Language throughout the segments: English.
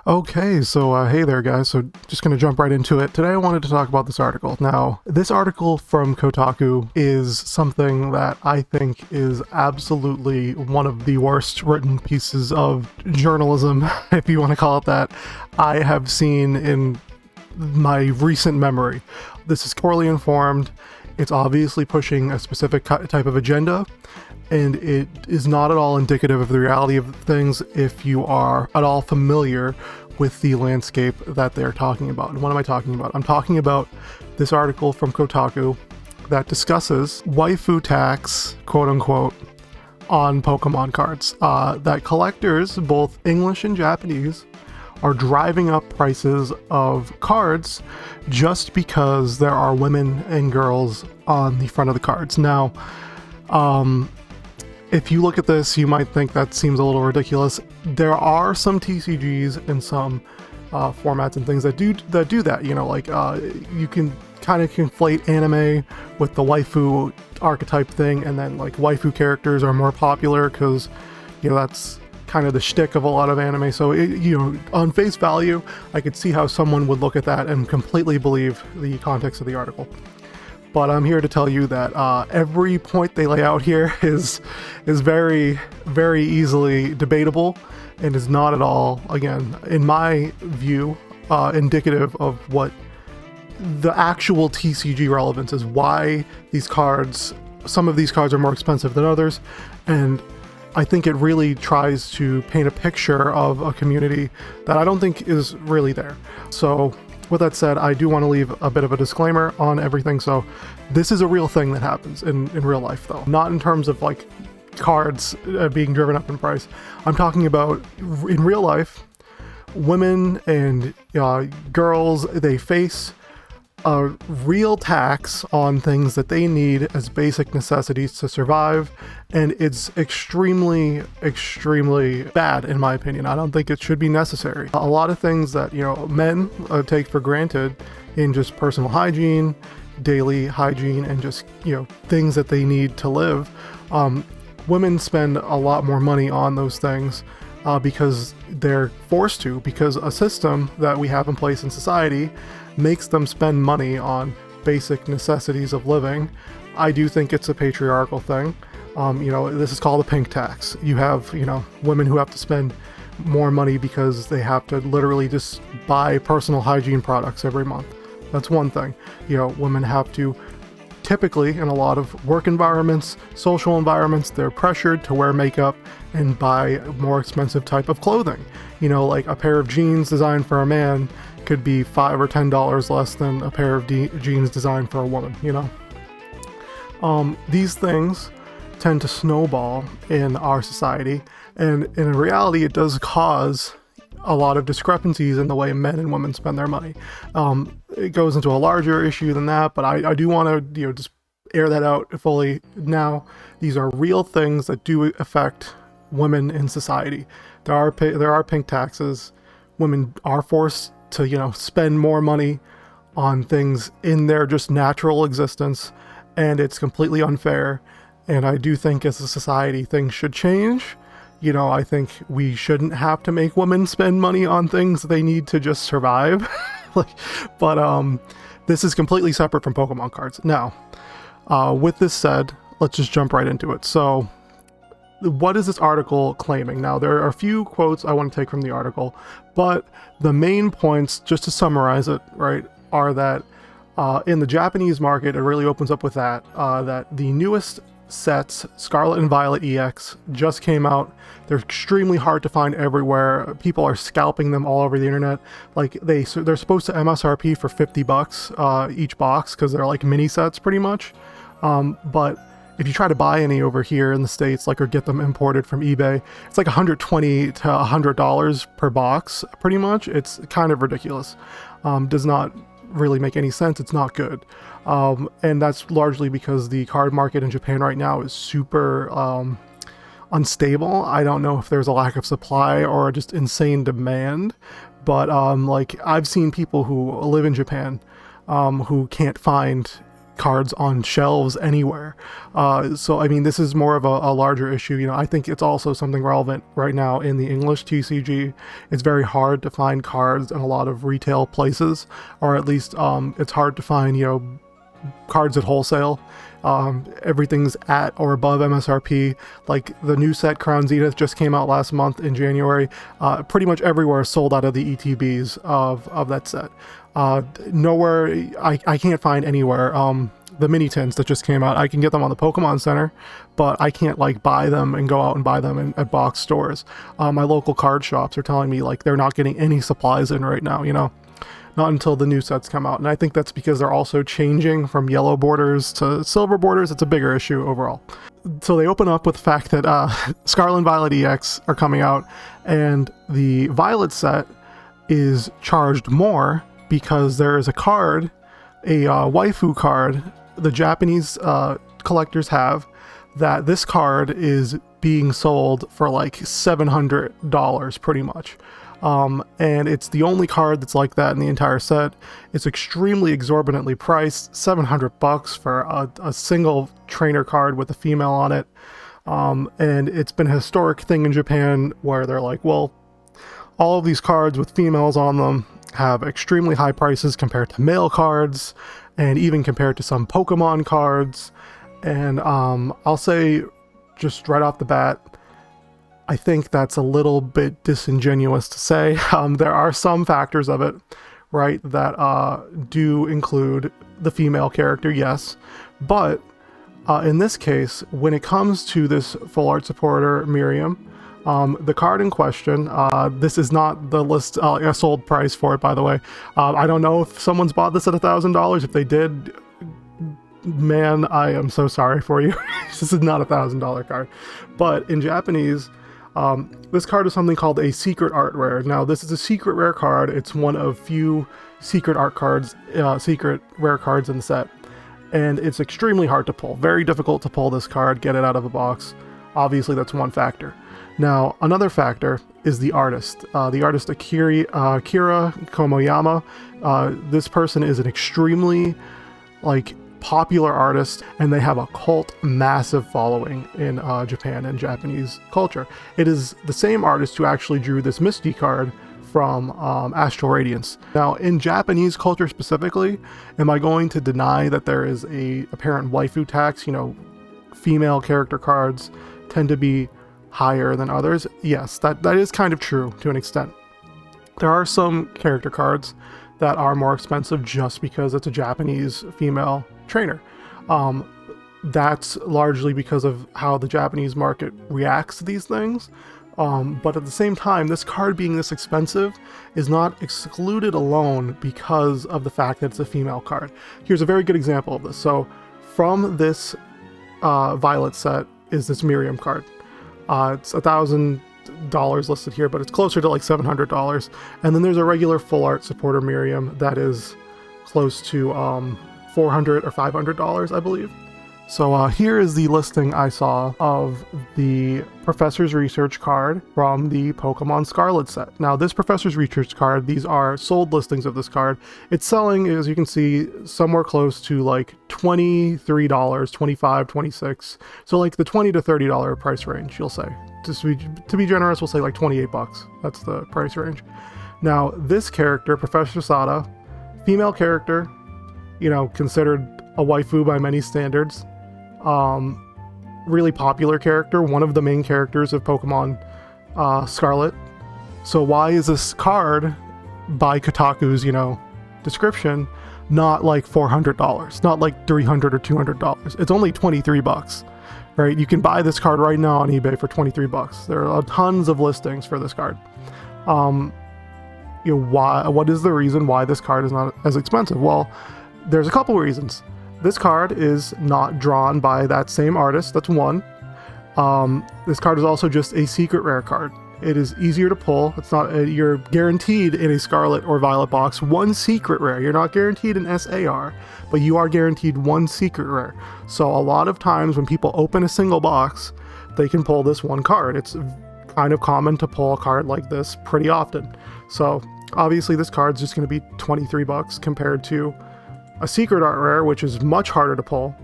Okay, so hey there, guys. So just going to jump right into it. Today I wanted to talk about this article. Now, this article from Kotaku is something that I think is absolutely one of the worst written pieces of journalism, if you want to call it that, I have seen in my recent memory. This is poorly informed. It's obviously pushing a specific type of agenda, and it is not at all indicative of the reality of things if you are at all familiar with the landscape that they're talking about. And what am I talking about? I'm talking about this article from Kotaku that discusses waifu tax, quote unquote, on Pokemon cards. That collectors, both English and Japanese, are driving up prices of cards just because there are women and girls on the front of the cards. Now, if you look at this, you might think that seems a little ridiculous. There are some TCGs and some formats and things that do that. You know, like you can kind of conflate anime with the waifu archetype thing, and then like waifu characters are more popular because, you know, that's kind of the shtick of a lot of anime. So, on face value, I could see how someone would look at that and completely believe the context of the article. But I'm here to tell you that every point they lay out here is very, very easily debatable and is not at all, again, in my view, indicative of what the actual TCG relevance is, why these cards, some of these cards are more expensive than others, and I think it really tries to paint a picture of a community that I don't think is really there. So, with that said, I do want to leave a bit of a disclaimer on everything. So this is a real thing that happens in real life, though. Not in terms of like cards being driven up in price. I'm talking about in real life, women and girls, they face a real tax on things that they need as basic necessities to survive, and it's extremely, extremely bad in my opinion. I don't think it should be necessary. A lot of things that men take for granted in just personal hygiene, daily hygiene, and just things that they need to live, women spend a lot more money on those things because they're forced to, because a system that we have in place in society makes them spend money on basic necessities of living. I do think it's a patriarchal thing. This is called a pink tax. You have, women who have to spend more money because they have to literally just buy personal hygiene products every month. That's one thing. Women have to, typically in a lot of work environments, social environments, they're pressured to wear makeup and buy more expensive type of clothing. Like a pair of jeans designed for a man could be $5 or $10 less than a pair of jeans designed for a woman. These things tend to snowball in our society, and in reality it does cause a lot of discrepancies in the way men and women spend their money. It goes into a larger issue than that, but I do want to just air that out fully now. These are real things that do affect women in society. There are pink taxes. Women are forced to spend more money on things in their just natural existence, and it's completely unfair. And I do think as a society things should change. I think we shouldn't have to make women spend money on things they need to just survive. But this is completely separate from Pokemon cards. Now, with this said, let's just jump right into it. So, what is this article claiming? Now, there are a few quotes I want to take from the article, but the main points, just to summarize it, right, are that in the Japanese market, it really opens up with that the newest sets, Scarlet and Violet EX, just came out. They're extremely hard to find everywhere. People are scalping them all over the internet. Like they're supposed to MSRP for $50 each box because they're like mini sets pretty much. But if you try to buy any over here in the States, or get them imported from eBay, it's like $120 to $100 per box, pretty much. It's kind of ridiculous. Does not really make any sense. It's not good. And that's largely because the card market in Japan right now is super unstable. I don't know if there's a lack of supply or just insane demand, but I've seen people who live in Japan who can't find cards on shelves anywhere. So I mean, this is more of a larger issue. You know, I think it's also something relevant right now in the English TCG. It's very hard to find cards in a lot of retail places, or at least it's hard to find, you know, cards at wholesale. Everything's at or above MSRP. Like the new set Crown Zenith just came out last month in January. Pretty much everywhere sold out of the ETBs of that set. Nowhere, I can't find anywhere. The mini tins that just came out, I can get them on the Pokemon Center, but I can't like buy them and go out and buy them at box stores. My local card shops are telling me like they're not getting any supplies in right now, you know? Not until the new sets come out. And I think that's because they're also changing from yellow borders to silver borders. It's a bigger issue overall. So they open up with the fact that Scarlet and Violet EX are coming out, and the Violet set is charged more because there is a card, a waifu card, the Japanese collectors have, that this card is being sold for like $700 pretty much. And it's the only card that's like that in the entire set. It's extremely exorbitantly priced, $700 for a single trainer card with a female on it. And it's been a historic thing in Japan where they're like, well, all of these cards with females on them have extremely high prices compared to male cards, and even compared to some Pokemon cards. And I'll say just right off the bat, I think that's a little bit disingenuous to say. There are some factors of it, right, that do include the female character, yes. But in this case, when it comes to this full art supporter, Miriam, the card in question, this is not the list, a sold price for it, by the way. I don't know if someone's bought this at $1,000. If they did, man, I am so sorry for you. This is not $1,000 card. But in Japanese, this card is something called a secret art rare. Now, this is a secret rare card. It's one of few secret art cards, secret rare cards in the set. And it's extremely hard to pull. Very difficult to pull this card, get it out of a box. Obviously, that's one factor. Now, another factor is the artist. The artist Akira Komoyama. This person is an extremely, popular artist, and they have a cult massive following in Japan and Japanese culture. It is the same artist who actually drew this Misty card from Astral Radiance. Now, in Japanese culture specifically, am I going to deny that there is a apparent waifu tax? You know, female character cards tend to be higher than others. Yes, that is kind of true to an extent. There are some character cards that are more expensive just because it's a Japanese female trainer. That's largely because of how the Japanese market reacts to these things. But at the same time, this card being this expensive is not excluded alone because of the fact that it's a female card. Here's a very good example of this. So from this Violet set is this Miriam card. It's $1,000 listed here, but it's closer to like $700. And then there's a regular full art supporter Miriam that is close to $400 or $500, I believe. So here is the listing I saw of the Professor's Research card from the Pokemon Scarlet set. Now, this Professor's Research card, these are sold listings of this card. It's selling, as you can see, somewhere close to like $23, $25, $26. So like the $20 to $30 price range, you'll say. Just to be generous, we'll say like $28. That's the price range. Now, this character, Professor Sada, female character, you know, considered a waifu by many standards. Really popular character, one of the main characters of Pokemon Scarlet. So why is this card, by Kotaku's, you know, description, not like $400, not like $300 or $200? It's only $23, right? You can buy this card right now on eBay for $23. There are tons of listings for this card. You know, what is the reason why this card is not as expensive? Well, there's a couple reasons. This card is not drawn by that same artist, that's one. This card is also just a secret rare card. It is easier to pull. It's not you're guaranteed in a Scarlet or Violet box one secret rare. You're not guaranteed an SAR, but you are guaranteed one secret rare. So a lot of times when people open a single box, they can pull this one card. It's kind of common to pull a card like this pretty often. So obviously this card's just going to be $23 compared to a secret art rare, which is much harder to pull,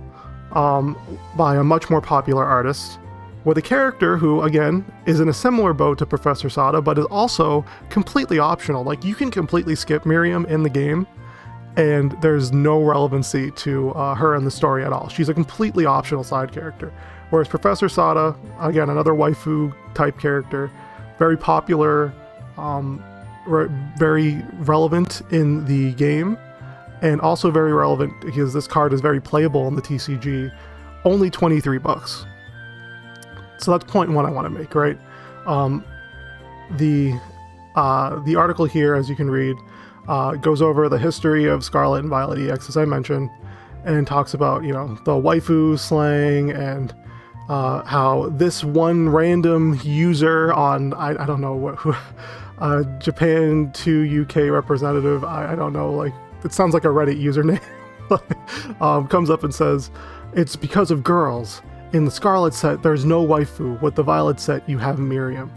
by a much more popular artist, with a character who, again, is in a similar boat to Professor Sada, but is also completely optional. Like, you can completely skip Miriam in the game, and there's no relevancy to her in the story at all. She's a completely optional side character. Whereas Professor Sada, again, another waifu type character, very popular, very relevant in the game, and also very relevant because this card is very playable in the TCG, only $23. So that's point one I want to make, right? The article here, as you can read, goes over the history of Scarlet and Violet EX, as I mentioned, and talks about, you know, the waifu slang and how this one random user on, I don't know what, Japan to UK representative, I don't know, like, it sounds like a Reddit username, comes up and says, it's because of girls. In the Scarlet set, there's no waifu. With the Violet set, you have Miriam.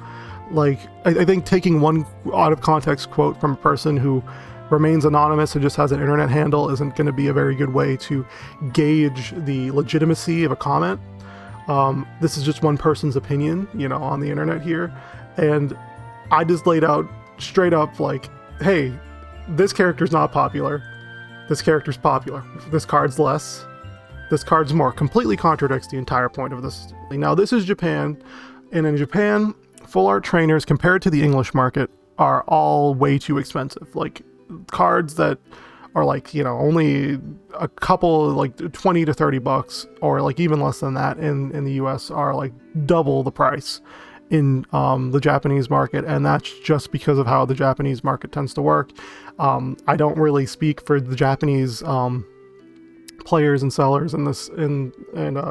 Like, I think taking one out of context quote from a person who remains anonymous and just has an internet handle isn't going to be a very good way to gauge the legitimacy of a comment. This is just one person's opinion, you know, on the internet here. And I just laid out straight up like, hey, this character's not popular. This character's popular. This card's less. This card's more. Completely contradicts the entire point of this. Now, this is Japan, and in Japan, full art trainers compared to the English market are all way too expensive. Like, cards that are like, you know, only a couple, like 20 to 30 bucks, or like even less than that in the US, are like double the price in the Japanese market, and that's just because of how the Japanese market tends to work. I don't really speak for the Japanese players and sellers in this, and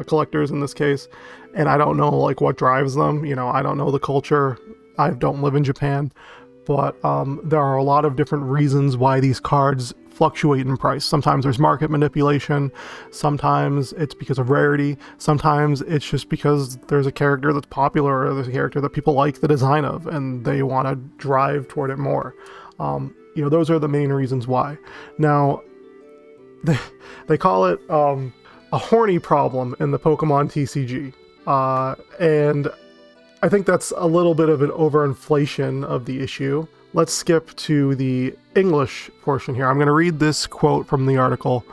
collectors in this case, and I don't know like what drives them. You know, I don't know the culture. I don't live in Japan, but there are a lot of different reasons why these cards fluctuate in price. Sometimes there's market manipulation, sometimes it's because of rarity, sometimes it's just because there's a character that's popular, or there's a character that people like the design of and they want to drive toward it more. You know, those are the main reasons why. Now, they call it a horny problem in the Pokemon TCG, and I think that's a little bit of an overinflation of the issue. Let's skip to the English portion here. I'm going to read this quote from the article,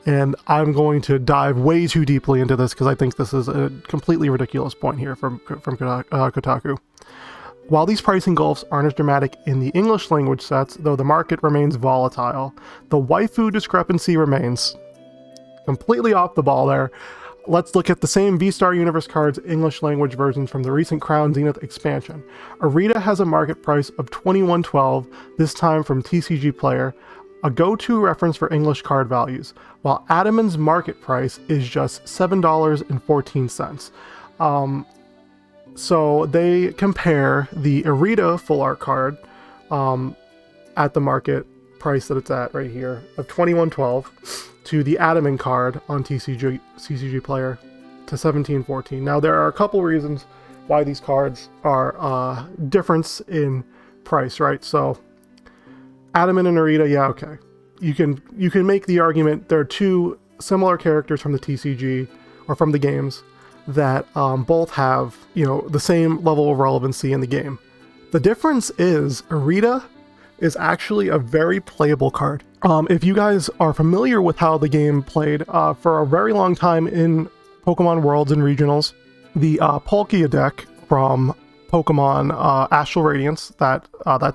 and I'm going to dive way too deeply into this because I think this is a completely ridiculous point here from Kotaku. While these pricing gulfs aren't as dramatic in the English language sets, though the market remains volatile, the waifu discrepancy remains. Completely off the ball there. Let's look at the same V-Star Universe cards English language versions from the recent Crown Zenith expansion. Arita has a market price of $21.12, this time from TCG Player, a go-to reference for English card values, while Adaman's market price is just $7.14. So they compare the Arita full art card at the market price that it's at right here of $21.12 to the Adaman card on TCG Player to $17.14. Now, there are a couple reasons why these cards are difference in price, right? So Adaman and Arita, yeah, okay. You can make the argument there are two similar characters from the TCG or from the games that both have, you know, the same level of relevancy in the game. The difference is Arita is actually a very playable card. If you guys are familiar with how the game played, for a very long time in Pokemon Worlds and Regionals, the Palkia deck from Pokemon Astral Radiance, that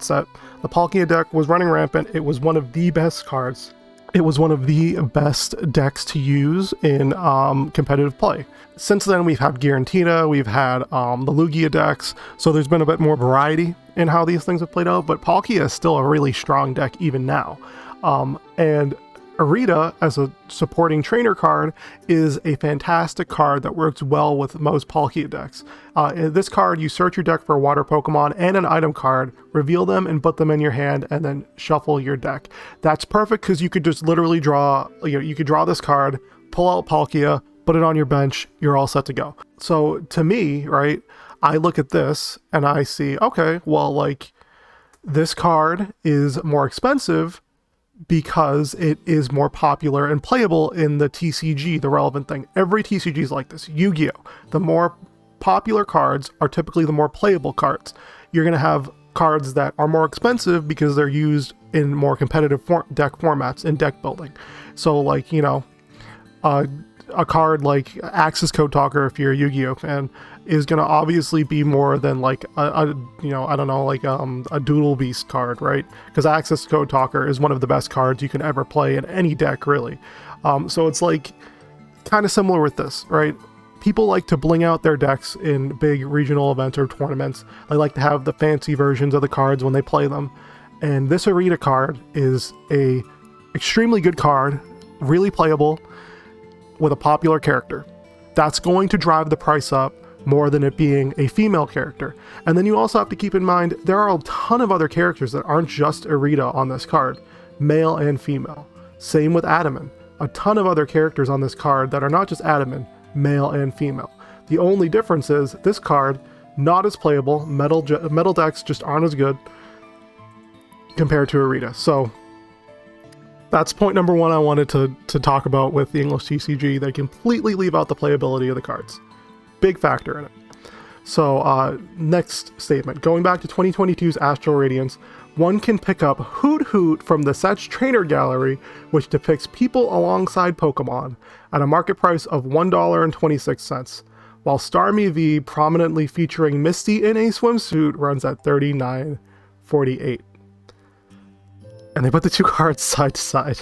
set, the Palkia deck was running rampant. It was one of the best cards. It was one of the best decks to use in competitive play. Since then, we've had Guarantina, we've had the Lugia decks, so there's been a bit more variety in how these things have played out, but Palkia is still a really strong deck even now. And Arita, as a supporting trainer card, is a fantastic card that works well with most Palkia decks. In this card, you search your deck for a water Pokemon and an item card, reveal them and put them in your hand, and then shuffle your deck. That's perfect because you could just literally draw, you could draw this card, pull out Palkia, put it on your bench, you're all set to go. So to me, right, I look at this and I see, okay, well, like, this card is more expensive, because it is more popular and playable in the TCG, the relevant thing. Every TCG is like this. Yu-Gi-Oh! The more popular cards are typically the more playable cards. You're going to have cards that are more expensive because they're used in more competitive deck formats and deck building. So like, you know, a card like Axis Code Talker, if you're a Yu-Gi-Oh fan, is going to obviously be more than like a you know, I don't know, like a Doodle Beast card, right? Because Axis Code Talker is one of the best cards you can ever play in any deck, really. So it's like kind of similar with this, right? People like to bling out their decks in big regional events or tournaments. They like to have the fancy versions of the cards when they play them. And this Arita card is a extremely good card, really playable, with a popular character. That's going to drive the price up more than it being a female character. And then you also have to keep in mind, there are a ton of other characters that aren't just Arita on this card, male and female. Same with Adaman. A ton of other characters on this card that are not just Adaman, male and female. The only difference is this card, not as playable, metal decks just aren't as good compared to Arita. So that's point number one I wanted to talk about with the English TCG. They completely leave out the playability of the cards. Big factor in it. So next statement. Going back to 2022's Astral Radiance, one can pick up Hoot Hoot from the Setch Trainer Gallery, which depicts people alongside Pokemon, at a market price of $1.26, while Starmie V, prominently featuring Misty in a swimsuit, runs at $39.48. And they put the two cards side to side.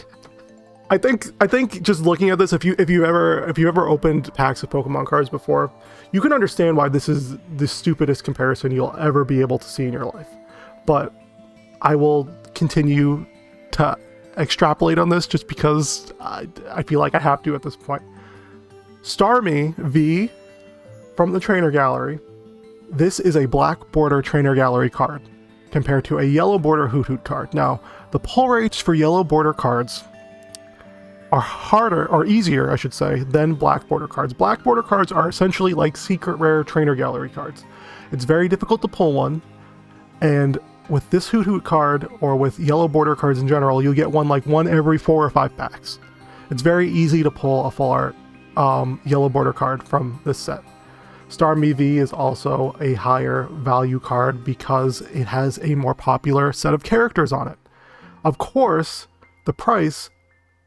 I think just looking at this, if you ever opened packs of Pokemon cards before, you can understand why this is the stupidest comparison you'll ever be able to see in your life. But I will continue to extrapolate on this just because I feel like I have to at this point. Starmie V from the Trainer Gallery. This is a black border Trainer Gallery card compared to a yellow border Hoot Hoot card. Now, the pull rates for yellow border cards are harder, or easier, I should say, than black border cards. Black border cards are essentially like secret rare Trainer Gallery cards. It's very difficult to pull one, and with this Hoot Hoot card, or with yellow border cards in general, you'll get one every 4 or 5 packs. It's very easy to pull a full art yellow border card from this set. Starmie V is also a higher value card because it has a more popular set of characters on it. Of course, the price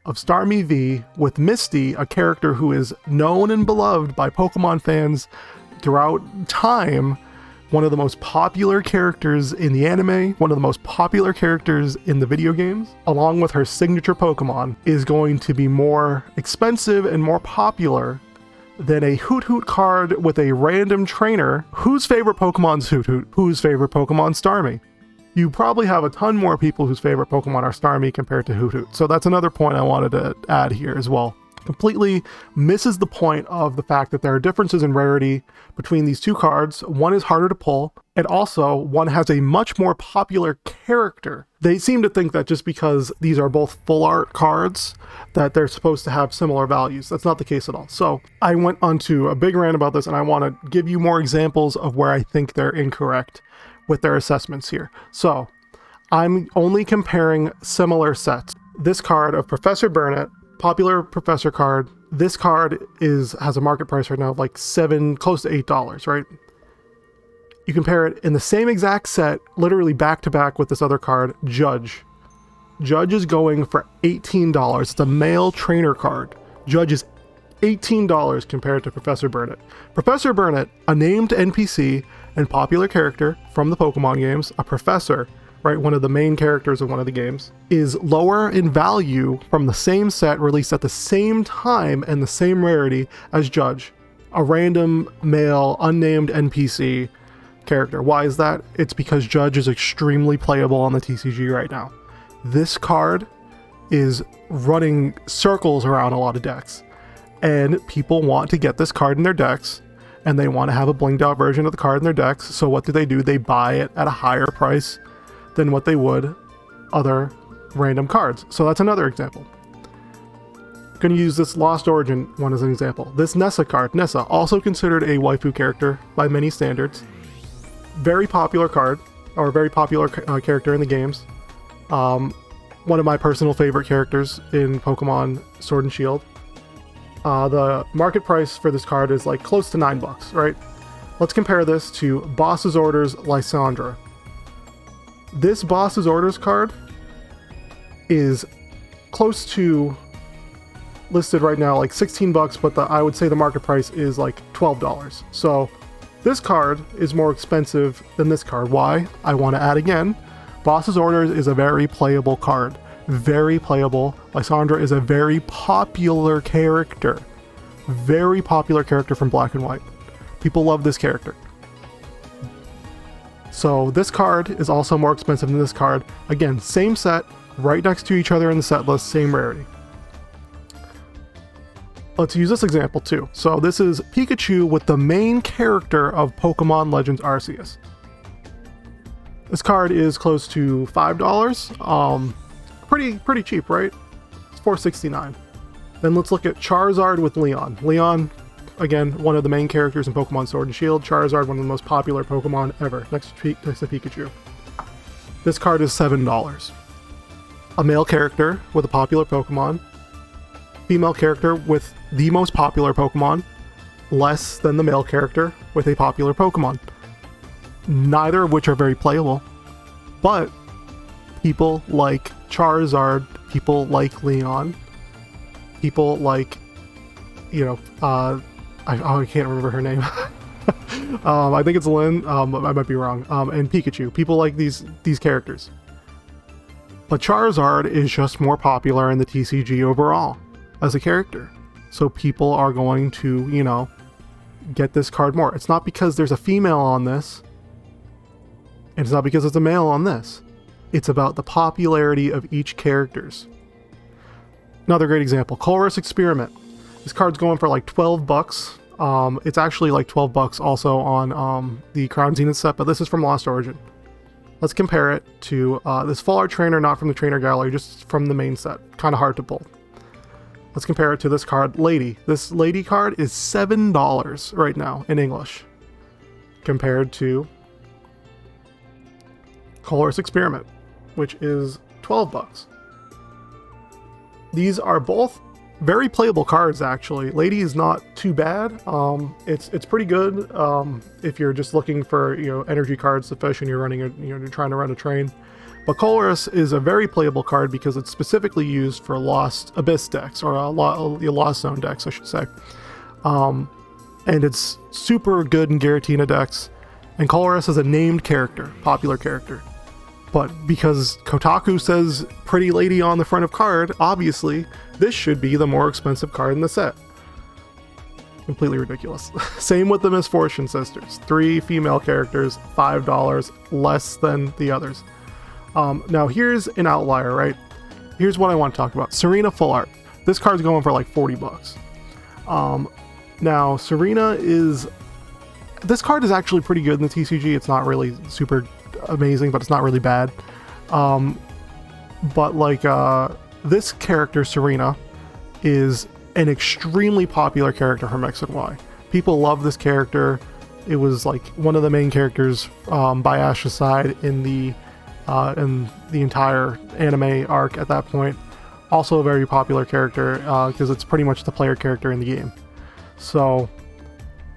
of Starmie V with Misty, a character who is known and beloved by Pokemon fans throughout time, one of the most popular characters in the anime, one of the most popular characters in the video games, along with her signature Pokemon, is going to be more expensive and more popular than a Hoot Hoot card with a random trainer whose favorite Pokemon's Hoot Hoot, whose favorite Pokemon's Starmie. You probably have a ton more people whose favorite Pokemon are Starmie compared to Hoot Hoot. So that's another point I wanted to add here as well. Completely misses the point of the fact that there are differences in rarity between these two cards. One is harder to pull, and also one has a much more popular character. They seem to think that just because these are both full art cards that they're supposed to have similar values. That's not the case at all. So I went onto a big rant about this, and I want to give you more examples of where I think they're incorrect with their assessments here. So I'm only comparing similar sets. This card of Professor Burnett, popular professor card, this card has a market price right now of like close to $8, right? You compare it in the same exact set, literally back to back with this other card, Judge. Judge is going for $18. It's a male trainer card. Judge is $18 compared to Professor Burnett. Professor Burnett, a named NPC and popular character from the Pokemon games, a professor, right, one of the main characters of one of the games, is lower in value from the same set released at the same time and the same rarity as Judge, a random male unnamed NPC character. Why is that? It's because Judge is extremely playable on the TCG right now. This card is running circles around a lot of decks, and people want to get this card in their decks, and they want to have a blinged out version of the card in their decks. So what do? They buy it at a higher price than what they would other random cards. So that's another example. I'm going to use this Lost Origin one as an example. This Nessa card, Nessa, also considered a waifu character by many standards. Very popular card, or very popular character in the games. one of my personal favorite characters in Pokemon Sword and Shield. The market price for this card is like close to $9, right? Let's compare this to Boss's Orders Lysandra. This Boss's Orders card is close to, listed right now, like $16, but I would say the market price is like $12. So this card is more expensive than this card. Why? I want to add again, Boss's Orders is a very playable card. Very playable. Lysandra is a very popular character. Very popular character from Black and White. People love this character. So this card is also more expensive than this card. Again, same set, right next to each other in the set list, same rarity. Let's use this example too. So this is Pikachu with the main character of Pokemon Legends Arceus. This card is close to $5. Pretty cheap, right? It's $4.69. Then let's look at Charizard with Leon. Leon, again, one of the main characters in Pokemon Sword and Shield. Charizard, one of the most popular Pokemon ever, next to Pikachu. This card is $7. A male character with a popular Pokemon. Female character with the most popular Pokemon, less than the male character with a popular Pokemon. Neither of which are very playable, but people like Charizard, people like Leon, people like, I can't remember her name. I think it's Lynn, I might be wrong, and Pikachu. People like these characters. But Charizard is just more popular in the TCG overall as a character. So people are going to, get this card more. It's not because there's a female on this, and it's not because it's a male on this. It's about the popularity of each characters. Another great example, Colress Experiment. This card's going for like $12. It's actually like $12 also on the Crown Zenith set, but this is from Lost Origin. Let's compare it to this Full Art Trainer, not from the Trainer Gallery, just from the main set. Kind of hard to pull. Let's compare it to this card, Lady. This Lady card is $7 right now in English, compared to Colress Experiment, which is $12. These are both very playable cards, actually. Lady is not too bad. It's pretty good if you're just looking for energy cards to fish and you're running you're trying to run a train. But Colress is a very playable card because it's specifically used for Lost Abyss decks, or Lost Zone decks, I should say. And it's super good in Giratina decks. And Colress is a named character, popular character. But because Kotaku says Pretty Lady on the front of card, obviously, this should be the more expensive card in the set. Completely ridiculous. Same with the Misfortune Sisters. 3 female characters, $5, less than the others. Now here's an outlier, right? Here's what I want to talk about. Serena Full Art. This card's going for like $40. Now Serena this card is actually pretty good in the TCG. It's not really super amazing, but it's not really bad. But like this character, Serena, is an extremely popular character from X and Y. People love this character. It was like one of the main characters by Ash's side in the entire anime arc at that point. Also a very popular character because it's pretty much the player character in the game. So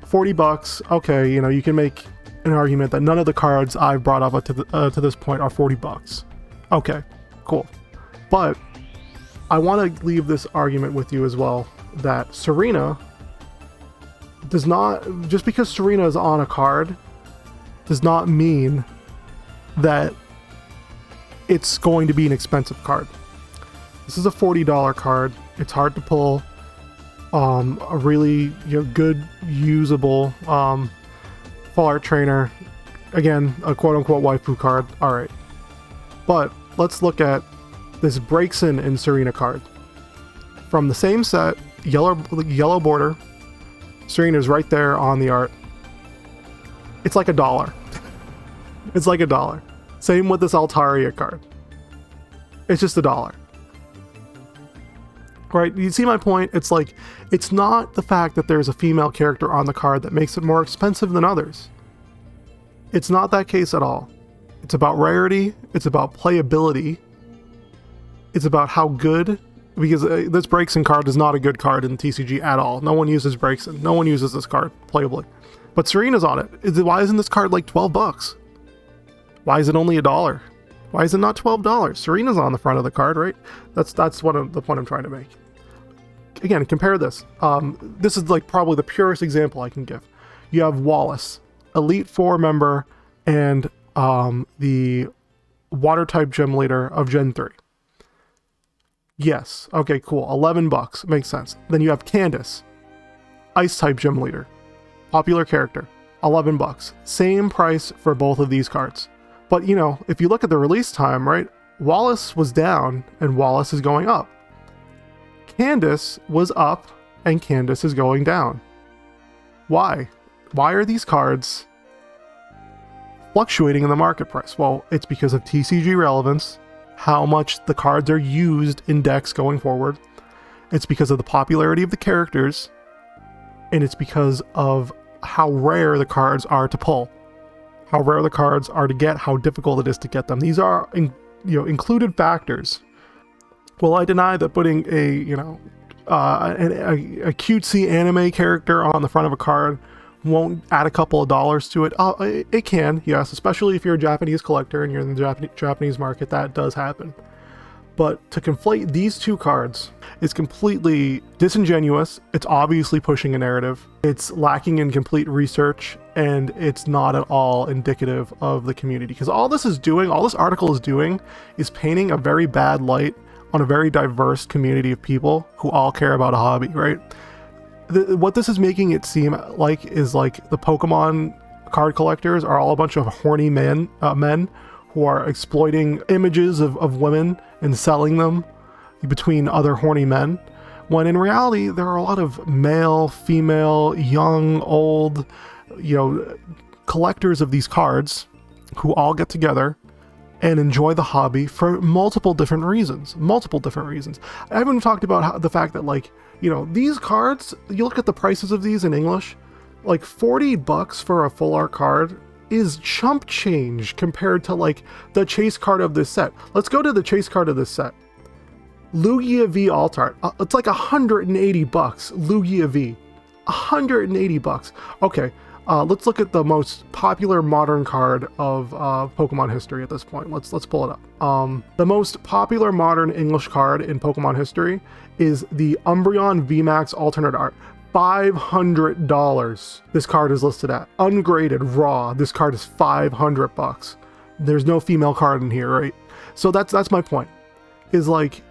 $40, okay, you can make an argument that none of the cards I've brought up to this point are $40. Okay, cool. But I want to leave this argument with you as well, that Serena does not, just because Serena is on a card, does not mean that it's going to be an expensive card. This is a $40 card. It's hard to pull. A really good, usable Full Art Trainer. Again, a quote-unquote waifu card. Alright. But let's look at this Breaks in Serena card. From the same set, yellow border. Serena's right there on the art. It's like $1. It's like $1. Same with this Altaria card. It's just $1. Right? You see my point? It's like, it's not the fact that there's a female character on the card that makes it more expensive than others. It's not that case at all. It's about rarity, it's about playability, It's about how good, because this Breakson card is not a good card in TCG at all. No one uses Breakson. No one uses this card playably. But Serena's on it. Why isn't this card like $12? Why is it only $1? Why is it not $12? Serena's on the front of the card, right? That's the point I'm trying to make. Again, compare this. This is like probably the purest example I can give. You have Wallace, Elite 4 member, and the Water type gym leader of Gen 3. Yes, okay, cool. $11 makes sense. Then you have Candace, Ice type gym leader, popular character, $11. Same price for both of these cards. But you know, if you look at the release time, right? Wallace was down and Wallace is going up. Candace was up and Candace is going down. Why? Why are these cards fluctuating in the market price? Well, it's because of TCG relevance, how much the cards are used in decks going forward. It's because of the popularity of the characters, and it's because of how rare the cards are to pull, how rare the cards are to get, how difficult it is to get them. These are included factors. Will I deny that putting a cutesy anime character on the front of a card won't add a couple of dollars to it? It can, yes, especially if you're a Japanese collector and you're in the Japanese market. That does happen. But to conflate these two cards is completely disingenuous. It's obviously pushing a narrative. It's lacking in complete research, and it's not at all indicative of the community. Because all this article is doing, is painting a very bad light on a very diverse community of people who all care about a hobby, right? What this is making it seem like is like the Pokemon card collectors are all a bunch of horny men who are exploiting images of women and selling them between other horny men, when in reality there are a lot of male, female, young, old, collectors of these cards who all get together and enjoy the hobby for multiple different reasons. I haven't talked about the fact that these cards, you look at the prices of these in English, like $40 for a full art card is chump change compared to like the chase card of this set. Let's go to the chase card of this set. Lugia V Alt Art. It's like $180. Lugia V. $180. Okay, let's look at the most popular modern card of Pokemon history at this point. Let's pull it up. The most popular modern English card in Pokemon history is the Umbreon VMAX alternate art. $500 this card is listed at. Ungraded, raw, this card is $500. There's no female card in here, right? So that's my point. Is like,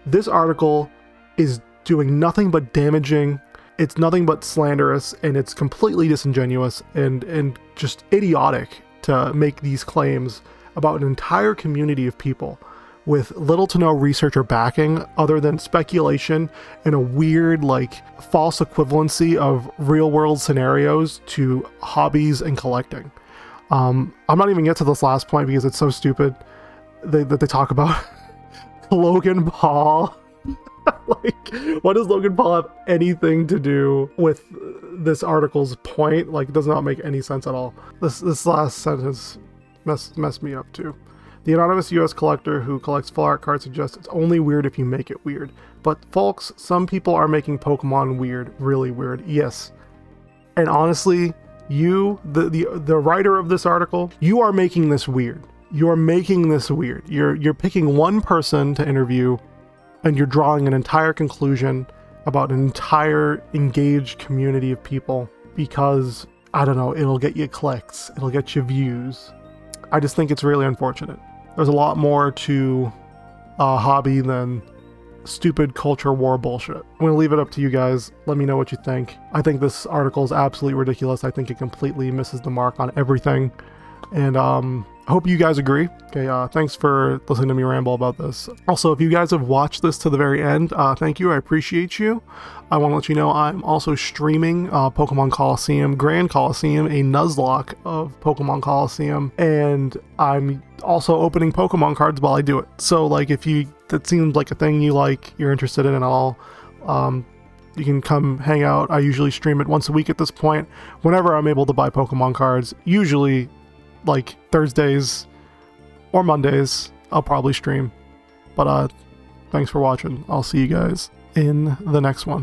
this article is doing nothing but damaging. It's nothing but slanderous, and it's completely disingenuous and just idiotic to make these claims about an entire community of people with little to no research or backing other than speculation and a weird false equivalency of real world scenarios to hobbies and collecting. I'm not even get to this last point because it's so stupid that they talk about Logan Paul. What does Logan Paul have anything to do with this article's point? It does not make any sense at all. This last sentence messed me up too. The anonymous US collector who collects full art cards suggests it's only weird if you make it weird. But folks, some people are making Pokemon weird, really weird. Yes. And honestly, you, the writer of this article, you are making this weird. You're making this weird. You're picking one person to interview, and you're drawing an entire conclusion about an entire engaged community of people because, I don't know, it'll get you clicks, it'll get you views. I just think it's really unfortunate. There's a lot more to a hobby than stupid culture war bullshit. I'm going to leave it up to you guys. Let me know what you think. I think this article is absolutely ridiculous. I think it completely misses the mark on everything. And I hope you guys agree. Okay, thanks for listening to me ramble about this. Also, if you guys have watched this to the very end, thank you. I appreciate you. I want to let you know I'm also streaming Pokemon Coliseum, Grand Coliseum, a Nuzlocke of Pokemon Coliseum, and I'm also opening Pokemon cards while I do it. So, if that seems like a thing you're interested in at all, you can come hang out. I usually stream it once a week at this point, whenever I'm able to buy Pokemon cards. Usually, Thursdays or Mondays, I'll probably stream. But Thanks for watching. I'll see you guys in the next one.